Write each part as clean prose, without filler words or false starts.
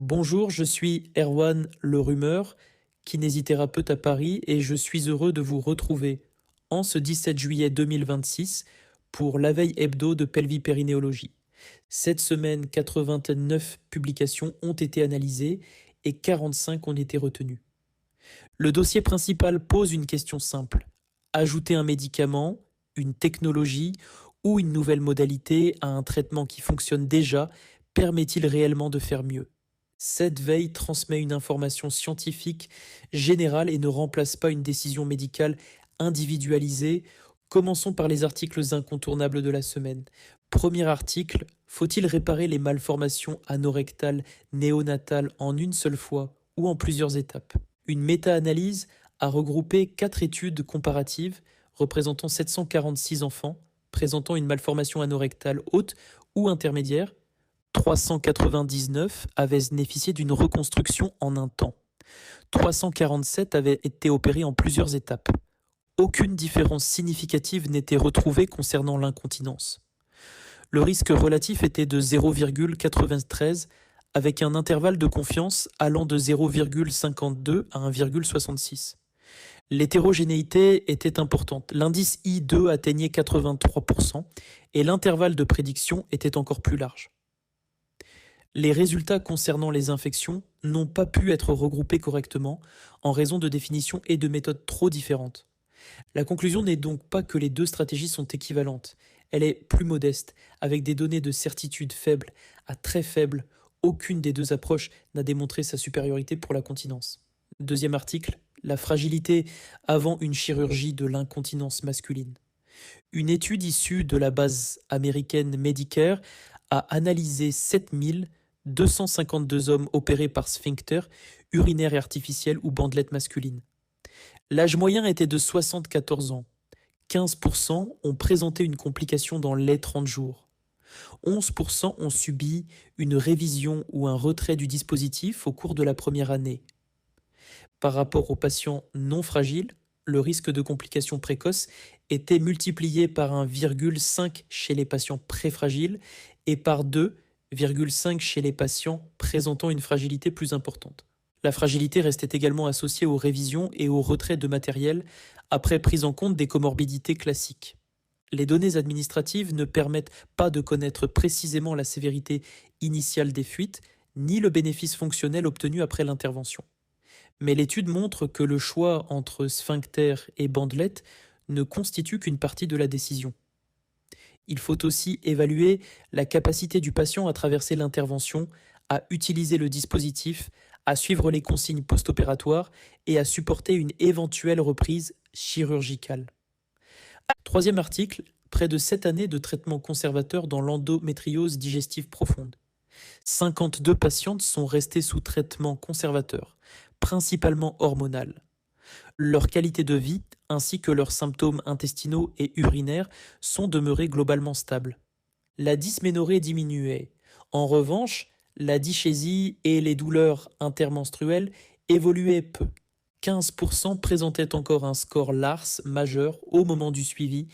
Bonjour, je suis Erwan Le Rumeur, kinésithérapeute à Paris, et je suis heureux de vous retrouver en ce 17 juillet 2026 pour la veille hebdo de pelvipérinéologie. Cette semaine, 89 publications ont été analysées et 45 ont été retenues. Le dossier principal pose une question simple. Ajouter un médicament, une technologie ou une nouvelle modalité à un traitement qui fonctionne déjà permet-il réellement de faire mieux? Cette veille transmet une information scientifique générale et ne remplace pas une décision médicale individualisée. Commençons par les articles incontournables de la semaine. Premier article, faut-il réparer les malformations anorectales néonatales en une seule fois ou en plusieurs étapes? Une méta-analyse a regroupé 4 études comparatives représentant 746 enfants présentant une malformation anorectale haute ou intermédiaire. 399 avaient bénéficié d'une reconstruction en un temps. 347 avaient été opérés en plusieurs étapes. Aucune différence significative n'était retrouvée concernant l'incontinence. Le risque relatif était de 0,93 avec un intervalle de confiance allant de 0,52 à 1,66. L'hétérogénéité était importante. L'indice I2 atteignait 83% et l'intervalle de prédiction était encore plus large. Les résultats concernant les infections n'ont pas pu être regroupés correctement en raison de définitions et de méthodes trop différentes. La conclusion n'est donc pas que les deux stratégies sont équivalentes. Elle est plus modeste, avec des données de certitude faibles à très faibles. Aucune des deux approches n'a démontré sa supériorité pour la continence. Deuxième article, la fragilité avant une chirurgie de l'incontinence masculine. Une étude issue de la base américaine Medicare a analysé 7252 hommes opérés par sphincter, urinaire et artificiel ou bandelette masculine. L'âge moyen était de 74 ans. 15% ont présenté une complication dans les 30 jours. 11% ont subi une révision ou un retrait du dispositif au cours de la première année. Par rapport aux patients non fragiles, le risque de complications précoces était multiplié par 1,5 chez les patients préfragiles et par 2,5 chez les patients présentant une fragilité plus importante. La fragilité restait également associée aux révisions et au retrait de matériel après prise en compte des comorbidités classiques. Les données administratives ne permettent pas de connaître précisément la sévérité initiale des fuites, ni le bénéfice fonctionnel obtenu après l'intervention. Mais l'étude montre que le choix entre sphincter et bandelette ne constitue qu'une partie de la décision. Il faut aussi évaluer la capacité du patient à traverser l'intervention, à utiliser le dispositif, à suivre les consignes post-opératoires et à supporter une éventuelle reprise chirurgicale. Troisième article, près de 7 années de traitement conservateur dans l'endométriose digestive profonde. 52 patientes sont restées sous traitement conservateur, principalement hormonal. Leur qualité de vie ainsi que leurs symptômes intestinaux et urinaires sont demeurés globalement stables. La dysménorrhée diminuait. En revanche, la dyschésie et les douleurs intermenstruelles évoluaient peu. 15% présentaient encore un score LARS majeur au moment du suivi.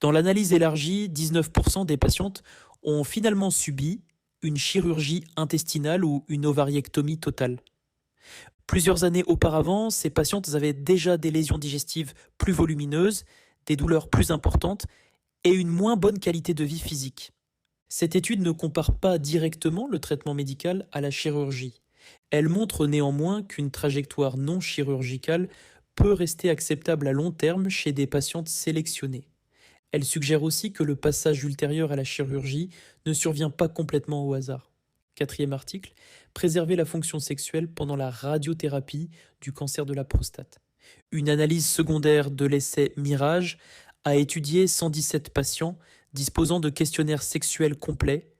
Dans l'analyse élargie, 19% des patientes ont finalement subi une chirurgie intestinale ou une ovariectomie totale. Plusieurs années auparavant, ces patientes avaient déjà des lésions digestives plus volumineuses, des douleurs plus importantes et une moins bonne qualité de vie physique. Cette étude ne compare pas directement le traitement médical à la chirurgie. Elle montre néanmoins qu'une trajectoire non chirurgicale peut rester acceptable à long terme chez des patientes sélectionnées. Elle suggère aussi que le passage ultérieur à la chirurgie ne survient pas complètement au hasard. Quatrième article, préserver la fonction sexuelle pendant la radiothérapie du cancer de la prostate. Une analyse secondaire de l'essai Mirage a étudié 117 patients disposant de questionnaires sexuels complets,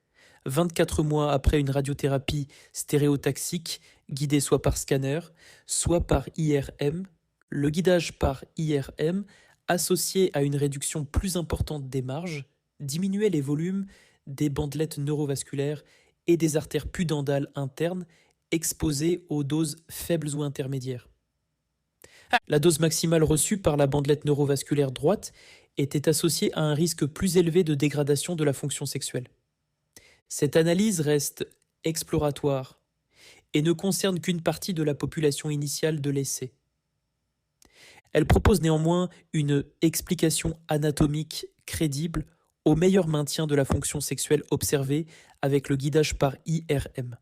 24 mois après une radiothérapie stéréotaxique guidée soit par scanner, soit par IRM. Le guidage par IRM, associé à une réduction plus importante des marges, diminuait les volumes des bandelettes neurovasculaires et des artères pudendales internes exposées aux doses faibles ou intermédiaires. La dose maximale reçue par la bandelette neurovasculaire droite était associée à un risque plus élevé de dégradation de la fonction sexuelle. Cette analyse reste exploratoire et ne concerne qu'une partie de la population initiale de l'essai. Elle propose néanmoins une explication anatomique crédible au meilleur maintien de la fonction sexuelle observée avec le guidage par IRM.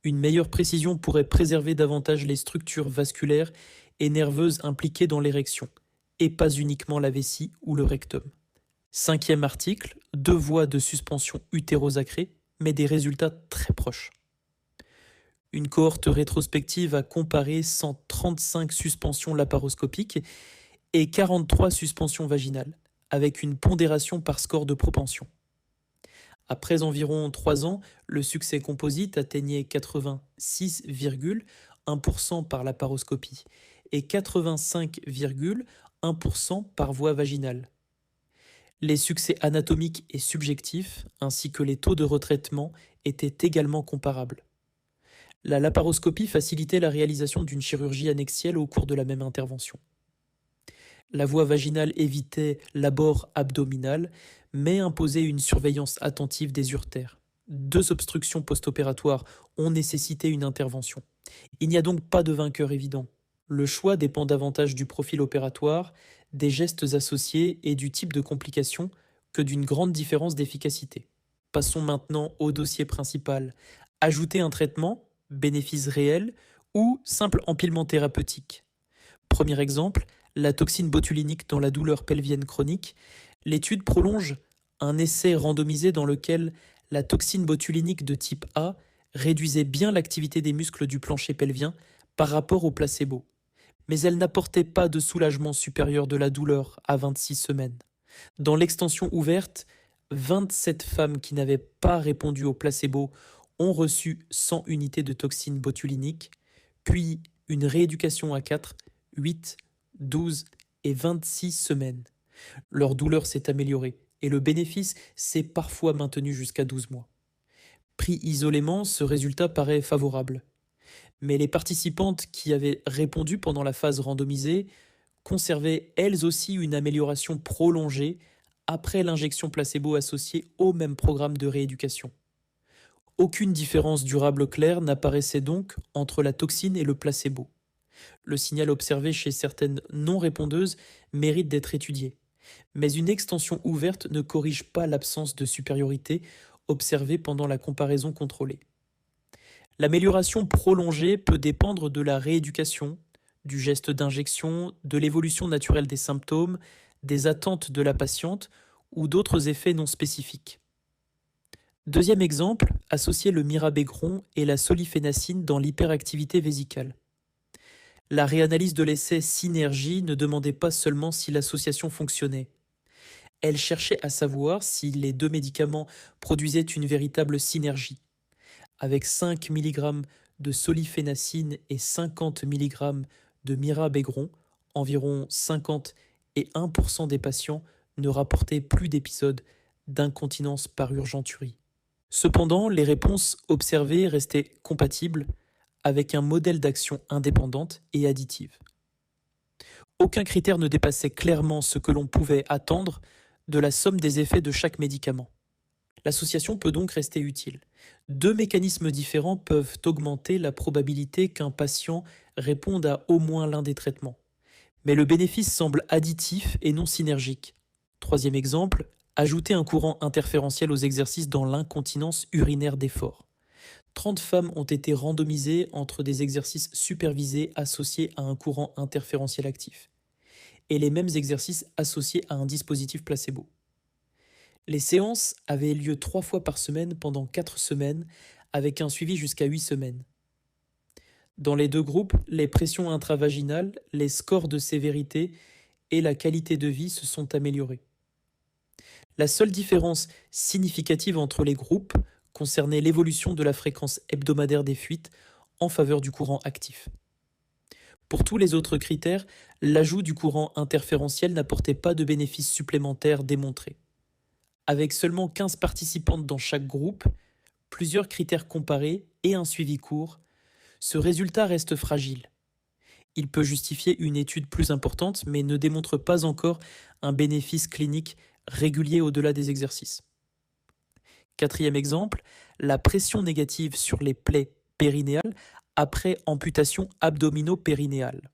Une meilleure précision pourrait préserver davantage les structures vasculaires et nerveuses impliquées dans l'érection, et pas uniquement la vessie ou le rectum. 5e article, 2 voies de suspension utérosacrée, mais des résultats très proches. Une cohorte rétrospective a comparé 135 suspensions laparoscopiques et 43 suspensions vaginales, avec une pondération par score de propension. Après environ 3 ans, le succès composite atteignait 86,1% par laparoscopie et 85,1% par voie vaginale. Les succès anatomiques et subjectifs, ainsi que les taux de retraitement, étaient également comparables. La laparoscopie facilitait la réalisation d'une chirurgie annexielle au cours de la même intervention. La voie vaginale évitait l'abord abdominal, mais imposait une surveillance attentive des uretères. 2 obstructions post-opératoires ont nécessité une intervention. Il n'y a donc pas de vainqueur évident. Le choix dépend davantage du profil opératoire, des gestes associés et du type de complications que d'une grande différence d'efficacité. Passons maintenant au dossier principal. Ajouter un traitement, bénéfice réel ou simple empilement thérapeutique. Premier exemple, la toxine botulinique dans la douleur pelvienne chronique. L'étude prolonge un essai randomisé dans lequel la toxine botulinique de type A réduisait bien l'activité des muscles du plancher pelvien par rapport au placebo. Mais elle n'apportait pas de soulagement supérieur de la douleur à 26 semaines. Dans l'extension ouverte, 27 femmes qui n'avaient pas répondu au placebo ont reçu 100 unités de toxine botulinique, puis une rééducation à 4, 8, 12 et 26 semaines. Leur douleur s'est améliorée et le bénéfice s'est parfois maintenu jusqu'à 12 mois. Pris isolément, ce résultat paraît favorable. Mais les participantes qui avaient répondu pendant la phase randomisée conservaient elles aussi une amélioration prolongée après l'injection placebo associée au même programme de rééducation. Aucune différence durable claire n'apparaissait donc entre la toxine et le placebo. Le signal observé chez certaines non-répondeuses mérite d'être étudié, mais une extension ouverte ne corrige pas l'absence de supériorité observée pendant la comparaison contrôlée. L'amélioration prolongée peut dépendre de la rééducation, du geste d'injection, de l'évolution naturelle des symptômes, des attentes de la patiente ou d'autres effets non spécifiques. Deuxième exemple, associer le mirabegron et la solifénacine dans l'hyperactivité vésicale. La réanalyse de l'essai Synergie ne demandait pas seulement si l'association fonctionnait. Elle cherchait à savoir si les 2 médicaments produisaient une véritable synergie. Avec 5 mg de solifénacine et 50 mg de mirabegron, environ 50 et 1% des patients ne rapportaient plus d'épisodes d'incontinence par urgenturie. Cependant, les réponses observées restaient compatibles avec un modèle d'action indépendante et additive. Aucun critère ne dépassait clairement ce que l'on pouvait attendre de la somme des effets de chaque médicament. L'association peut donc rester utile. 2 mécanismes différents peuvent augmenter la probabilité qu'un patient réponde à au moins l'un des traitements. Mais le bénéfice semble additif et non synergique. Troisième exemple, ajouter un courant interférentiel aux exercices dans l'incontinence urinaire d'effort. 30 femmes ont été randomisées entre des exercices supervisés associés à un courant interférentiel actif et les mêmes exercices associés à un dispositif placebo. Les séances avaient lieu 3 fois par semaine pendant 4 semaines, avec un suivi jusqu'à 8 semaines. Dans les 2 groupes, les pressions intravaginales, les scores de sévérité et la qualité de vie se sont améliorés. La seule différence significative entre les groupes concernait l'évolution de la fréquence hebdomadaire des fuites en faveur du courant actif. Pour tous les autres critères, l'ajout du courant interférentiel n'apportait pas de bénéfices supplémentaires démontrés. Avec seulement 15 participantes dans chaque groupe, plusieurs critères comparés et un suivi court, ce résultat reste fragile. Il peut justifier une étude plus importante, mais ne démontre pas encore un bénéfice clinique régulier au-delà des exercices. Quatrième exemple, la pression négative sur les plaies périnéale après amputation abdominopérinéale.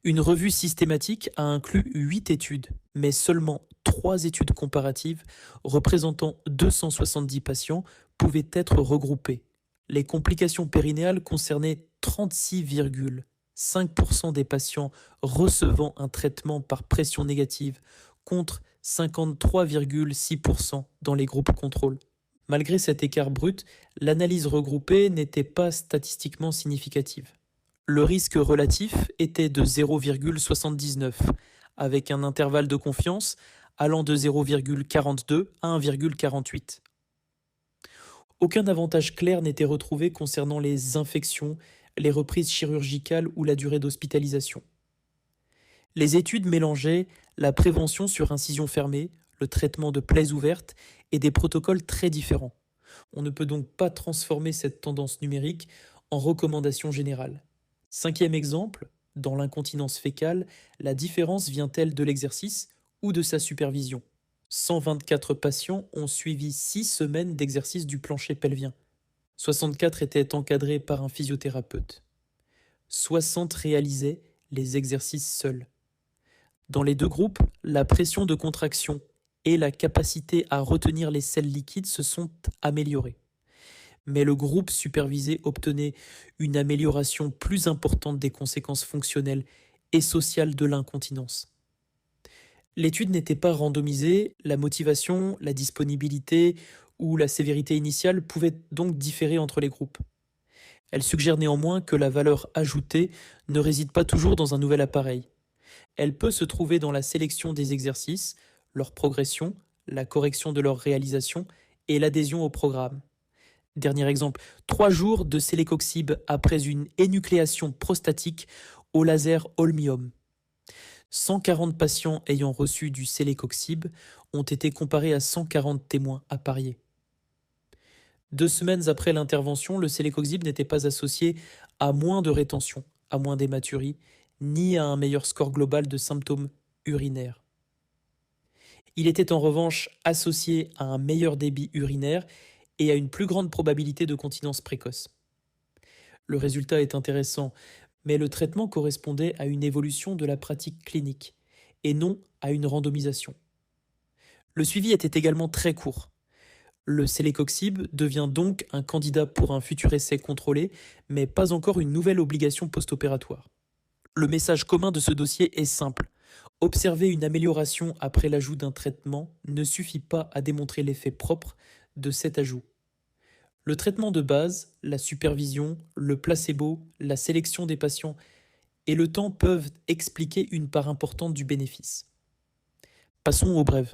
Une revue systématique a inclus 8 études, mais seulement 3 études comparatives représentant 270 patients pouvaient être regroupées. Les complications périnéales concernaient 36,5% des patients recevant un traitement par pression négative contre 53,6% dans les groupes contrôle. Malgré cet écart brut, l'analyse regroupée n'était pas statistiquement significative. Le risque relatif était de 0,79, avec un intervalle de confiance allant de 0,42 à 1,48. Aucun avantage clair n'était retrouvé concernant les infections, les reprises chirurgicales ou la durée d'hospitalisation. Les études mélangeaient la prévention sur incision fermée, le traitement de plaies ouvertes et des protocoles très différents. On ne peut donc pas transformer cette tendance numérique en recommandation générale. 5e exemple, dans l'incontinence fécale, la différence vient-elle de l'exercice ou de sa supervision ? 124 patients ont suivi 6 semaines d'exercice du plancher pelvien. 64 étaient encadrés par un physiothérapeute. 60 réalisaient les exercices seuls. Dans les deux groupes, la pression de contraction et la capacité à retenir les selles liquides se sont améliorées. Mais le groupe supervisé obtenait une amélioration plus importante des conséquences fonctionnelles et sociales de l'incontinence. L'étude n'était pas randomisée, la motivation, la disponibilité ou la sévérité initiale pouvaient donc différer entre les groupes. Elle suggère néanmoins que la valeur ajoutée ne réside pas toujours dans un nouvel appareil. Elle peut se trouver dans la sélection des exercices, leur progression, la correction de leur réalisation et l'adhésion au programme. Dernier exemple, 3 jours de célécoxib après une énucléation prostatique au laser holmium. 140 patients ayant reçu du célécoxib ont été comparés à 140 témoins appariés. 2 semaines après l'intervention, le célécoxib n'était pas associé à moins de rétention, à moins d'hématurie, ni à un meilleur score global de symptômes urinaires. Il était en revanche associé à un meilleur débit urinaire et à une plus grande probabilité de continence précoce. Le résultat est intéressant, mais le traitement correspondait à une évolution de la pratique clinique et non à une randomisation. Le suivi était également très court. Le célécoxib devient donc un candidat pour un futur essai contrôlé, mais pas encore une nouvelle obligation post-opératoire. Le message commun de ce dossier est simple. Observer une amélioration après l'ajout d'un traitement ne suffit pas à démontrer l'effet propre de cet ajout. Le traitement de base, la supervision, le placebo, la sélection des patients et le temps peuvent expliquer une part importante du bénéfice. Passons aux brèves.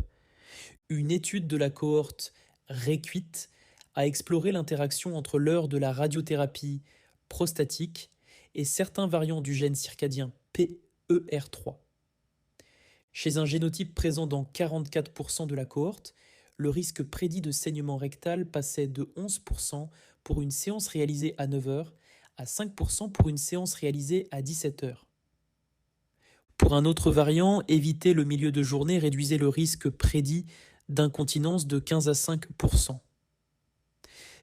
Une étude de la cohorte REQUIT a exploré l'interaction entre l'heure de la radiothérapie prostatique et certains variants du gène circadien PER3. Chez un génotype présent dans 44% de la cohorte, le risque prédit de saignement rectal passait de 11% pour une séance réalisée à 9 h à 5% pour une séance réalisée à 17 h. Pour un autre variant, éviter le milieu de journée réduisait le risque prédit d'incontinence de 15 à 5%.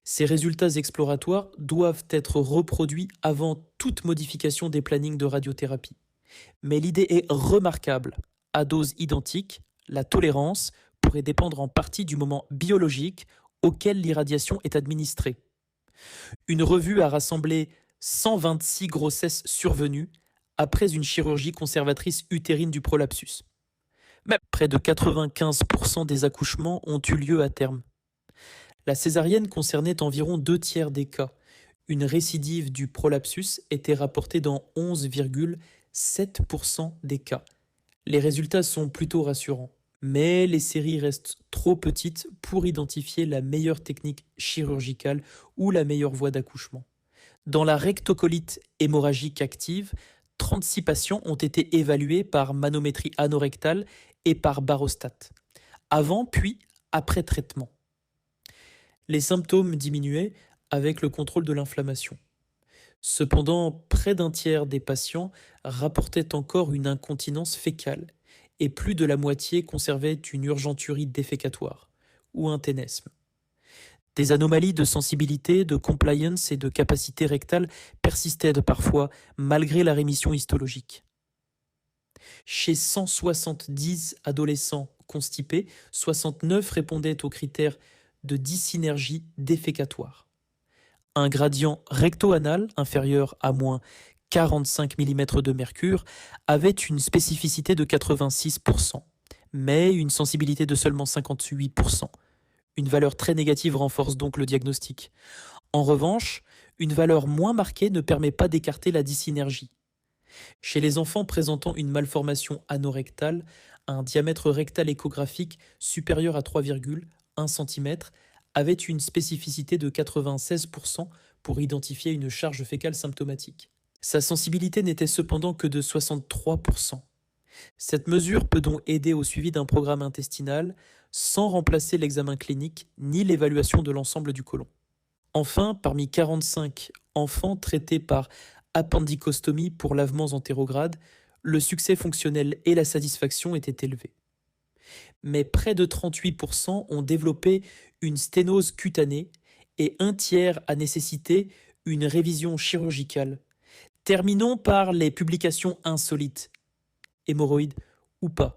Ces résultats exploratoires doivent être reproduits avant toute modification des plannings de radiothérapie. Mais l'idée est remarquable. À dose identique, la tolérance pourrait dépendre en partie du moment biologique auquel l'irradiation est administrée. Une revue a rassemblé 126 grossesses survenues après une chirurgie conservatrice utérine du prolapsus. Mais près de 95% des accouchements ont eu lieu à terme. La césarienne concernait environ 2/3 des cas. Une récidive du prolapsus était rapportée dans 11,7% des cas. Les résultats sont plutôt rassurants, mais les séries restent trop petites pour identifier la meilleure technique chirurgicale ou la meilleure voie d'accouchement. Dans la rectocolite hémorragique active, 36 patients ont été évalués par manométrie anorectale et par barostat, avant puis après traitement. Les symptômes diminuaient avec le contrôle de l'inflammation. Cependant, près d'un tiers des patients rapportaient encore une incontinence fécale et plus de la moitié conservait une urgenturie défécatoire ou un ténesme. Des anomalies de sensibilité, de compliance et de capacité rectale persistaient parfois malgré la rémission histologique. Chez 170 adolescents constipés, 69 répondaient aux critères de dysynergie défécatoire. Un gradient recto-anal inférieur à moins 45 mm de mercure avait une spécificité de 86%, mais une sensibilité de seulement 58%. Une valeur très négative renforce donc le diagnostic. En revanche, une valeur moins marquée ne permet pas d'écarter la dysynergie. Chez les enfants présentant une malformation anorectale, un diamètre rectal échographique supérieur à 3,1 cm avait une spécificité de 96% pour identifier une charge fécale symptomatique. Sa sensibilité n'était cependant que de 63%. Cette mesure peut donc aider au suivi d'un programme intestinal sans remplacer l'examen clinique ni l'évaluation de l'ensemble du côlon. Enfin, parmi 45 enfants traités par appendicostomie pour lavements antérogrades, le succès fonctionnel et la satisfaction étaient élevés. Mais près de 38% ont développé une sténose cutanée et un tiers a nécessité une révision chirurgicale. Terminons par les publications insolites. Hémorroïdes ou pas.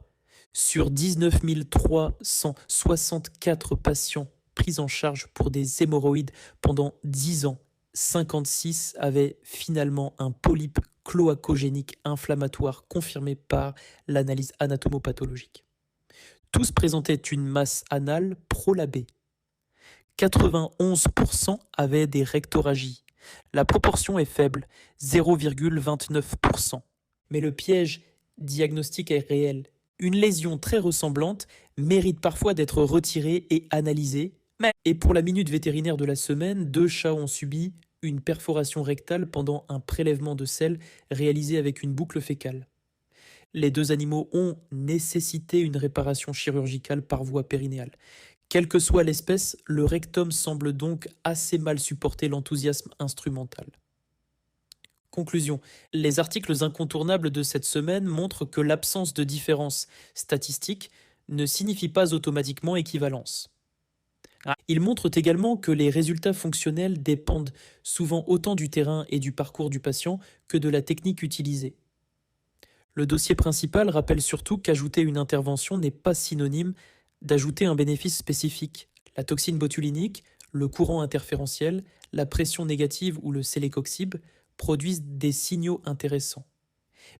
Sur 19 364 patients pris en charge pour des hémorroïdes pendant 10 ans, 56 avaient finalement un polype cloacogénique inflammatoire confirmé par l'analyse anatomopathologique. Tous présentaient une masse anale prolabée. 91% avaient des rectoragies. La proportion est faible, 0,29%. Mais le piège diagnostique est réel. Une lésion très ressemblante mérite parfois d'être retirée et analysée. Et pour la minute vétérinaire de la semaine, 2 chats ont subi une perforation rectale pendant un prélèvement de sel réalisé avec une boucle fécale. Les 2 animaux ont nécessité une réparation chirurgicale par voie périnéale. Quelle que soit l'espèce, le rectum semble donc assez mal supporter l'enthousiasme instrumental. Conclusion. Les articles incontournables de cette semaine montrent que l'absence de différence statistique ne signifie pas automatiquement équivalence. Ils montrent également que les résultats fonctionnels dépendent souvent autant du terrain et du parcours du patient que de la technique utilisée. Le dossier principal rappelle surtout qu'ajouter une intervention n'est pas synonyme d'ajouter un bénéfice spécifique. La toxine botulinique, le courant interférentiel, la pression négative ou le célécoxib produisent des signaux intéressants.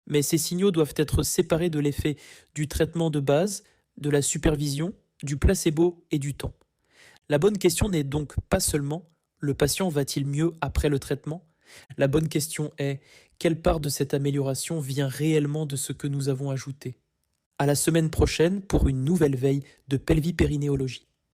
Mais ces signaux doivent être séparés de l'effet du traitement de base, de la supervision, du placebo et du temps. La bonne question n'est donc pas seulement « le patient va-t-il mieux après le traitement ?» La bonne question est « quelle part de cette amélioration vient réellement de ce que nous avons ajouté ?» À la semaine prochaine pour une nouvelle veille de pelvipérinéologie.